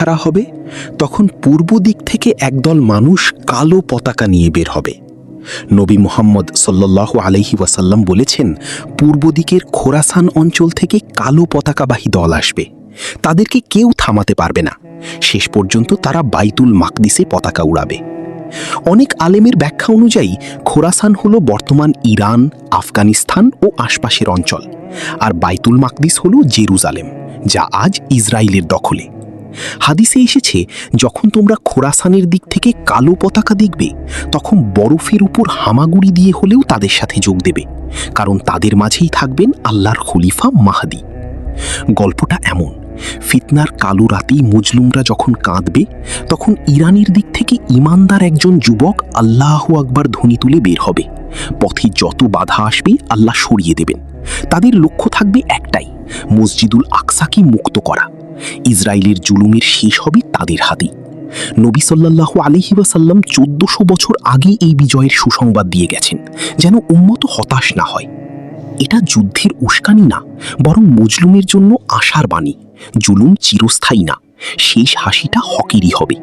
ছাড়া হবে, তখন পূর্ব দিক থেকে একদল মানুষ কালো পতাকা নিয়ে বের হবে। নবী মুহাম্মদ সাল্লাল্লাহু আলাইহি ওয়াসাল্লাম বলেছেন, পূর্ব দিকের খোরাসান অঞ্চল থেকে কালো পতাকাবাহী দল আসবে। তাদেরকে কেউ থামাতে পারবে না। শেষ পর্যন্ত তারা বাইতুল মাকদিসে পতাকা উড়াবে। অনেক আলেমের ব্যাখ্যা অনুযায়ী খোরাসান হল বর্তমান ইরান, আফগানিস্তান ও আশপাশের অঞ্চল, আর বাইতুল মাকদিস হল জেরুজালেম, যা আজ ইসরায়েলের দখলে। হাদিসে এসেছে, যখন তোমরা খোরাসানের দিক থেকে কালো পতাকা দেখবে, তখন বরফের উপর হামাগুড়ি দিয়ে হলেও তাদের সাথে যোগ দেবে, কারণ তাদের মাঝেই থাকবেন আল্লাহর খলিফা মাহদী। গল্পটা এমন, ফিতনার কালো রাতেই মজলুমরা যখন কাঁদবে, তখন ইরানের দিক থেকে ইমানদার একজন যুবক আল্লাহু আকবার ধ্বনি তুলে বের হবে। পথে যত বাধা আসবে আল্লাহ সরিয়ে দেবেন। তাদের লক্ষ্য থাকবে একটাই, মসজিদুল আকসাকে মুক্ত করা। ইসরায়েলের জুলুমের শেষ হবে তাদের হাতে। নবী সাল্লাল্লাহু আলাইহি ওয়াসাল্লাম 1400 বছর আগে এই বিজয়ের সুসংবাদ দিয়ে গেছেন, যেন উম্মত হতাশ না হয়। এটা যুদ্ধের উস্কানি না, বরং মজলুমের জন্য আশার বাণী। জুলুম চিরস্থায়ী না, শেষ হাসিটা হকেরই হবে।